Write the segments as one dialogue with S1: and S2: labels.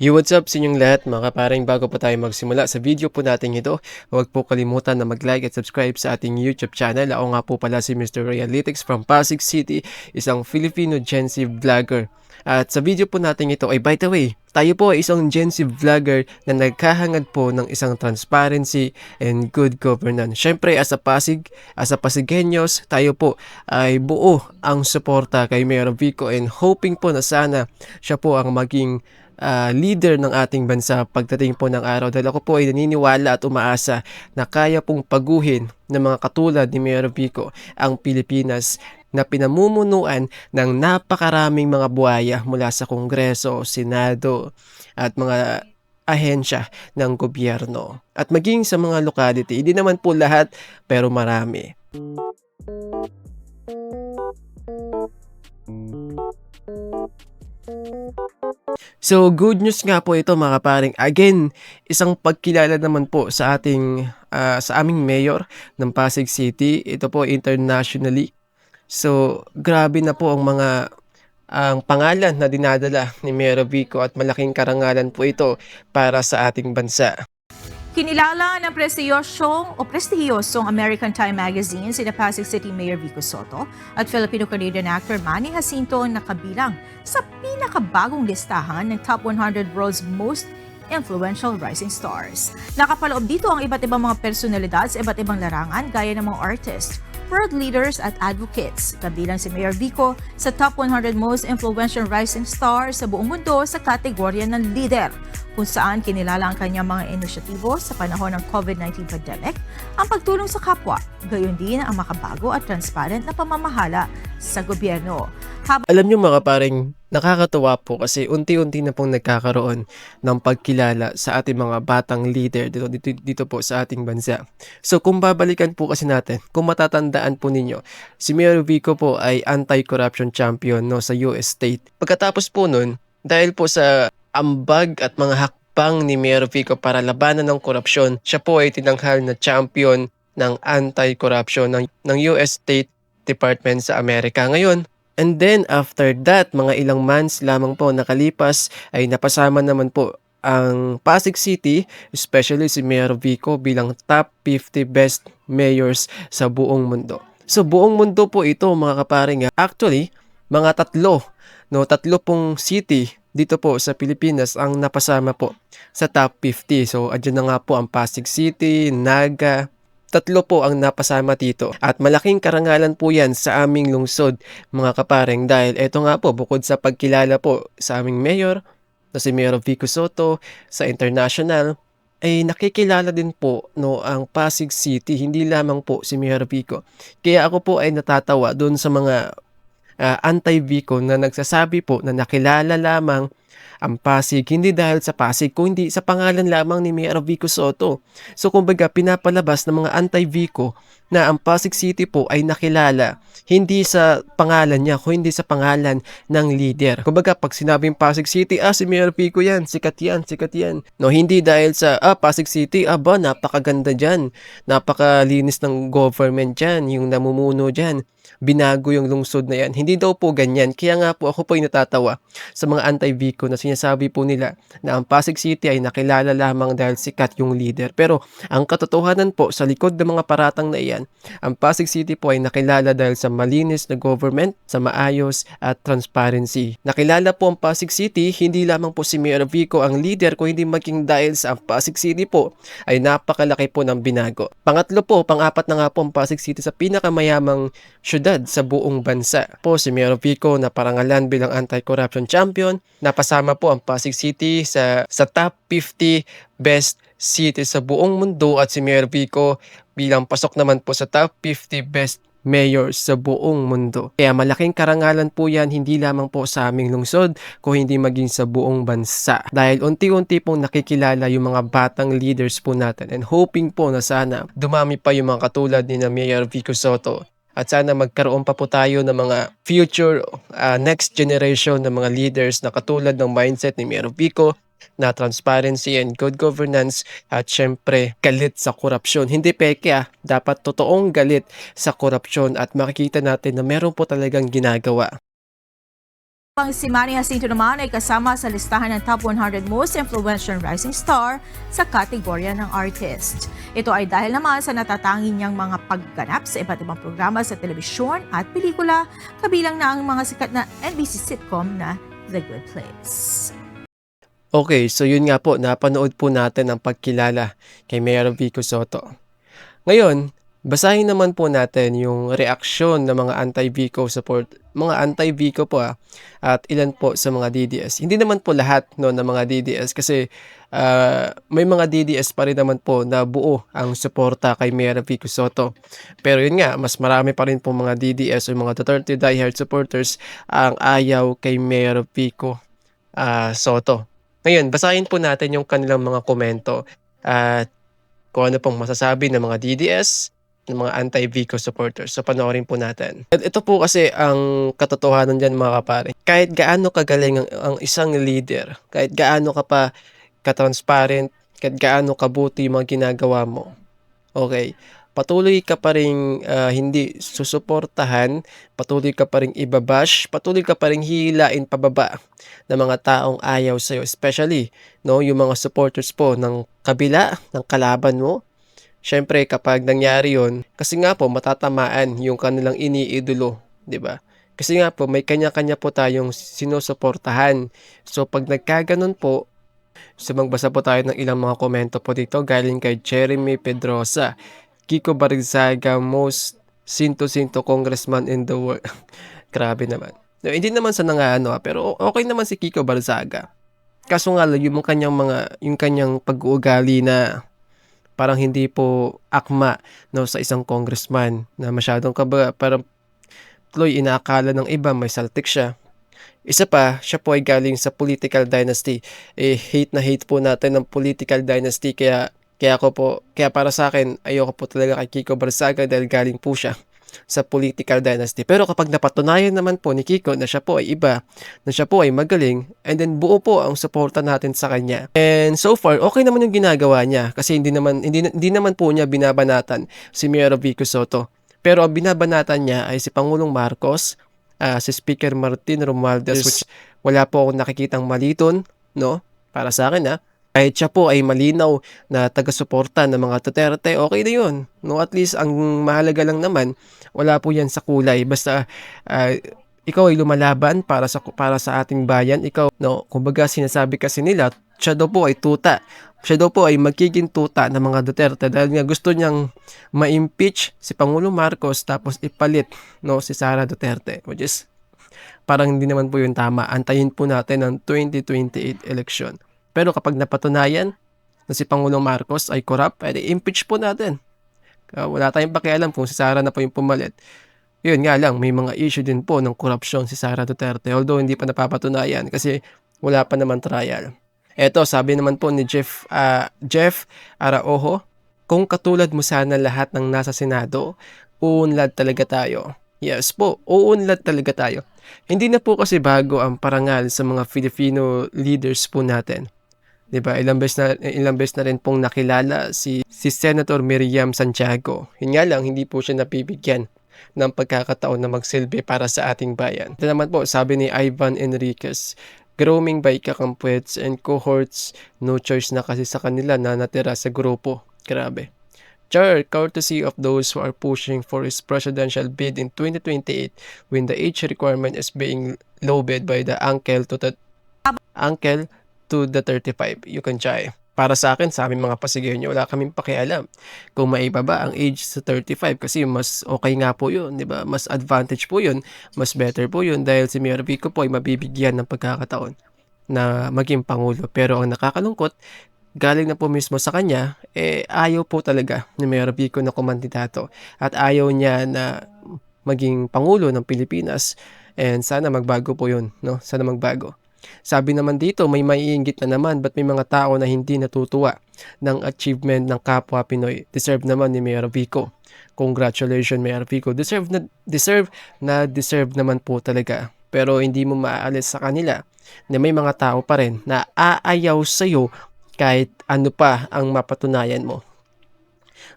S1: Yo, what's up sa inyong lahat mga kaparing. Bago pa tayo magsimula sa video po natin ito, huwag po kalimutan na mag-like at subscribe sa ating YouTube channel. Ako nga po pala si Mr. Realytics from Pasig City, isang Filipino Gen Z vlogger. At sa video po natin ito ay, by the way, tayo po ay isang Gen Z vlogger na nagkahangad po ng isang transparency and good governance. Syempre, as a Pasigueños, tayo po ay buo ang suporta kay Mayor Vico and hoping po na sana siya po ang maging leader ng ating bansa pagdating po ng araw, dahil ako po ay naniniwala at umaasa na kaya pong paguhin ng mga katulad ni Mayor Vico ang Pilipinas na pinamumunuan ng napakaraming mga buhaya mula sa Kongreso, Senado at mga ahensya ng gobyerno at maging sa mga locality. Hindi naman po lahat pero marami. So, good news nga po ito mga kaparing. Again, isang pagkilala naman po sa sa aming mayor ng Pasig City. Ito po internationally. So, grabe na po ang pangalan na dinadala ni Mayor Vico at malaking karangalan po ito para sa ating bansa.
S2: Kinilala ng prestihiyosong American Time Magazine sina Pasig City Mayor Vico Soto at Filipino-Canadian actor Manny Jacinto na kabilang sa pinakabagong listahan ng Top 100 World's Most Influential Rising Stars. Nakapaloob dito ang iba't ibang mga personalidad sa iba't ibang larangan gaya ng mga artists, world leaders at advocates. Kabilang si Mayor Vico sa Top 100 Most Influential Rising Stars sa buong mundo sa kategorya ng leader, kung saan kinilala ang kanyang mga inisyatibo sa panahon ng COVID-19 pandemic, ang pagtulong sa kapwa, gayon din ang makabago at transparent na pamamahala sa gobyerno.
S1: Alam nyo mga kaparing, nakakatuwa po kasi unti-unti na pong nagkakaroon ng pagkilala sa ating mga batang leader dito po sa ating bansa. So kung babalikan po kasi natin, kung matatandaan po ninyo, si Mayor Vico po ay anti-corruption champion sa US State. Pagkatapos po nun, dahil po sa ambag at mga hakbang ni Mayor Vico para labanan ng korupsyon, siya po ay tinanghal na champion ng anti-corruption ng US State Department sa Amerika ngayon. And then after that, mga ilang months lamang po nakalipas ay napasama naman po ang Pasig City, especially si Mayor Vico bilang top 50 best mayors sa buong mundo. So buong mundo po ito mga kaparing. Actually, mga tatlo pong city dito po sa Pilipinas ang napasama po sa top 50. So andyan na nga po ang Pasig City, Naga. Tatlo po ang napasama dito at malaking karangalan po yan sa aming lungsod mga kapareng, dahil eto nga po, bukod sa pagkilala po sa aming mayor na si Mayor Vico Soto sa international, ay nakikilala din po ang Pasig City, hindi lamang po si Mayor Vico. Kaya ako po ay natatawa doon sa mga anti-Vico na nagsasabi po na nakilala lamang ang Pasig, hindi dahil sa Pasig, kundi sa pangalan lamang ni Mayor Vico Soto. So kumbaga pinapalabas ng mga anti-Vico na ang Pasig City po ay nakilala hindi sa pangalan niya, kundi sa pangalan ng leader. Kumbaga pag sinabing Pasig City, si Mayor Vico yan, sikat yan, sikat yan. No, hindi dahil sa Pasig City, napakaganda dyan, napakalinis ng government dyan, yung namumuno dyan, binago yung lungsod na yan. Hindi daw po ganyan. Kaya nga po ako po ay natatawa sa mga anti-Vico na sinasabi po nila na ang Pasig City ay nakilala lamang dahil sikat yung leader. Pero ang katotohanan po sa likod ng mga paratang na iyan, ang Pasig City po ay nakilala dahil sa malinis na government, sa maayos at transparency. Nakilala po ang Pasig City, hindi lamang po si Mayor Vico ang leader, kung hindi maging dahil sa ang Pasig City po ay napakalaki po ng binago. Pang-apat na nga po ang Pasig City sa pinakamayamang syudad sa buong bansa. Po si Mayor Vico na parangalan bilang anti-corruption champion, napasama po ang Pasig City sa top 50 best city sa buong mundo at si Mayor Vico bilang pasok naman po sa top 50 best mayors sa buong mundo. Kaya malaking karangalan po yan hindi lamang po sa aming lungsod, kung hindi maging sa buong bansa. Dahil unti-unti pong nakikilala yung mga batang leaders po natin and hoping po na sana dumami pa yung mga katulad ni na Mayor Vico Soto. At sana magkaroon pa po tayo ng mga future next generation ng mga leaders na katulad ng mindset ni Mayor Vico na transparency and good governance at syempre galit sa korupsyon. Hindi peke dapat totoong galit sa korupsyon at makikita natin na meron po talagang ginagawa.
S2: Pang si Manny Jacinto naman ay kasama sa listahan ng top 100 most influential rising star sa kategorya ng artist. Ito ay dahil naman sa natatanging niyang mga pagganap sa iba't ibang programa sa telebisyon at pelikula, kabilang na ang mga sikat na NBC sitcom na The Good Place.
S1: Okay, so yun nga po, napanood po natin ang pagkilala kay Mayor Vico Soto. Ngayon, basahin naman po natin yung reaksyon ng mga mga anti-Vico po at ilan po sa mga DDS. Hindi naman po lahat no ng mga DDS kasi may mga DDS pa rin naman po na buo ang suporta kay Mayor Vico Soto. Pero yun nga, mas marami pa rin po mga DDS o mga Duterte diehard supporters ang ayaw kay Mayor Vico Soto. Ngayon, basahin po natin yung kanilang mga komento at kung ano pong masasabi ng mga DDS, ng mga anti-Vico supporters. So, panoorin po natin. At ito po kasi ang katotohanan dyan mga kapare. Kahit gaano kagaling ang isang leader, kahit gaano ka pa ka-transparent, kahit gaano kabuti yung mga ginagawa mo, okay, patuloy ka pa rin hindi susuportahan, patuloy ka pa rin ibabash, patuloy ka pa rin hihilain pababa ng mga taong ayaw sa'yo. Especially, no, yung mga supporters po ng kabila, ng kalaban mo. Syempre, kapag nangyari yon, kasi nga po, matatamaan yung kanilang iniidolo, di ba? Kasi nga po, may kanya-kanya po tayong sinusuportahan. So, pag nagkaganon po, so magbasa po tayo ng ilang mga komento po dito galing kay Jeremy Pedrosa. Kiko Barzaga, most sinto-sinto congressman in the world. Grabe naman. No, hindi naman sa nangaano pero okay naman si Kiko Barzaga. Kaso nga lang yung kanyang pag-uugali na parang hindi po akma no sa isang congressman na masyadong parang tuloy inaakala ng iba may saltik siya. Isa pa, siya po ay galing sa political dynasty. Hate na hate po natin ng political dynasty kaya para sa akin, ayoko po talaga kay Kiko Barzaga dahil galing po siya sa political dynasty. Pero kapag napatunayan naman po ni Kiko na siya po ay iba, na siya po ay magaling, and then buo po ang suporta natin sa kanya. And so far, okay naman yung ginagawa niya kasi hindi naman po niya binabanatan si Mayor Vico Soto. Pero ang binabanatan niya ay si Pangulong Marcos, si Speaker Martin Romualdez, which wala po akong nakikitang maliton, no? Para sa akin, kahit siya po ay malinaw na taga-suporta ng mga Duterte, okay na yun. No, at least ang mahalaga lang naman, wala po yan sa kulay. Basta ikaw ay lumalaban para sa ating bayan. Ikaw, no, kumbaga sinasabi kasi nila, siya daw po ay tuta. Siya daw po ay magiging tuta ng mga Duterte dahil nga gusto niyang ma-impeach si Pangulong Marcos tapos ipalit no si Sara Duterte, which is parang hindi naman po yun tama. Antayin po natin ang 2028 election. Pero kapag napatunayan na si Pangulong Marcos ay corrupt, impeach po natin. Wala tayong pakialam kung si Sara na po yung pumalit. Yun nga lang, may mga issue din po ng korupsyon si Sara Duterte. Although hindi pa napapatunayan kasi wala pa naman trial. Eto, sabi naman po ni Jeff Araujo, kung katulad mo sana lahat ng nasa Senado, uunlad talaga tayo. Yes po, uunlad talaga tayo. Hindi na po kasi bago ang parangal sa mga Filipino leaders po natin. 'Di ba? Ilang beses na rin pong nakilala si Senator Miriam Santiago. Yun nga lang, hindi po siya napibigyan ng pagkakataon na magsilbi para sa ating bayan. Ito naman po, sabi ni Ivan Enriquez, grooming by kakampuets and cohorts, no choice na kasi sa kanila na natira sa grupo. Grabe. Char, courtesy of those who are pushing for his presidential bid in 2028 when the age requirement is being lowered by the uncle to the 35. You can try. Para sa akin, sa aming mga pasigyo nyo, wala kaming pakialam kung maibaba ang age sa 35 kasi mas okay nga po yun, di ba? Mas advantage po yun, mas better po yun dahil si Mayor Vico po ay mabibigyan ng pagkakataon na maging pangulo. Pero ang nakakalungkot, galing na po mismo sa kanya, ayaw po talaga ni Mayor Vico na kumandidato at ayaw niya na maging pangulo ng Pilipinas and sana magbago po yun, no? Sana magbago. Sabi naman dito, may maiinggit na naman ba't may mga tao na hindi natutuwa ng achievement ng kapwa Pinoy. Deserve naman ni Mayor Vico. Congratulations Mayor Vico. Deserve naman po talaga. Pero hindi mo maaalis sa kanila na may mga tao pa rin na aayaw sa'yo kahit ano pa ang mapatunayan mo.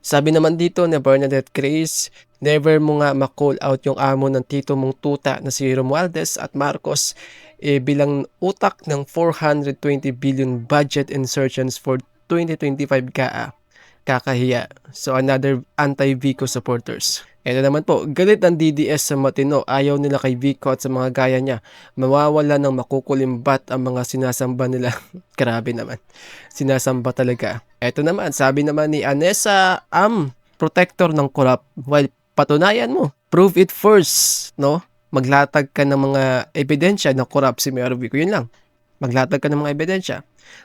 S1: Sabi naman dito na Bernadette Grace, never mo nga ma-call out yung amo ng tito mong tuta na si Romualdez at Marcos. bilang utak ng 420 billion budget insertions for 2025 kakahiya. So another anti-Vico supporters. Ito naman po, galit ang DDS sa matino. Ayaw nila kay Vico at sa mga gaya niya. Mawawala ng makukulimbat ang mga sinasamba nila. Grabe naman. Sinasamba talaga. Ito naman, sabi naman ni Anessa, protector ng corrupt. Well, patunayan mo. Prove it first, no? Maglatag ka ng mga ebidensya na corrupt si Mayor Vico. Yun lang. Maglatag ka ng mga ebidensya.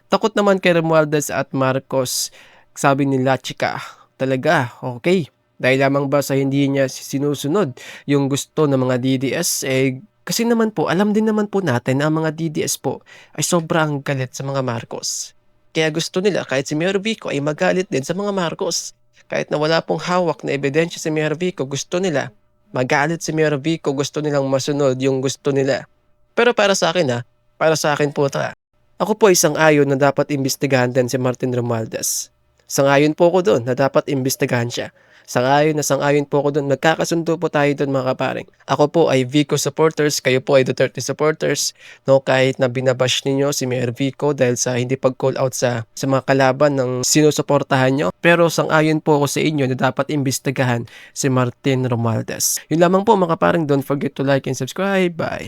S1: Takot naman kay Romualdez at Marcos. Sabi ni Lachika, talaga, okay. Dahil lamang ba sa hindi niya sinusunod yung gusto ng mga DDS, kasi naman po, alam din naman po natin na ang mga DDS po ay sobrang galit sa mga Marcos. Kaya gusto nila, kahit si Mayor Vico ay magalit din sa mga Marcos. Kahit na wala pong hawak na ebidensya si Mayor Vico, gusto nila magalit si Mayor Vico, gusto nilang masunod yung gusto nila. Pero para sa akin para sa akin po ito. Ako po isang ayon na dapat imbestigahan din si Martin Romualdez. Sangayon po ko doon na dapat imbestigahan siya. Sangayon po ko doon. Nagkakasundo po tayo doon mga kaparing. Ako po ay Vico supporters, kayo po ay Duterte supporters. No, kahit na binabash ninyo si Mayor Vico dahil sa hindi pag-call out sa mga kalaban ng sinusuportahan nyo. Pero sangayon po ako sa inyo na dapat imbestigahan si Martin Romualdez. Yun lamang po mga kaparing, don't forget to like and subscribe. Bye!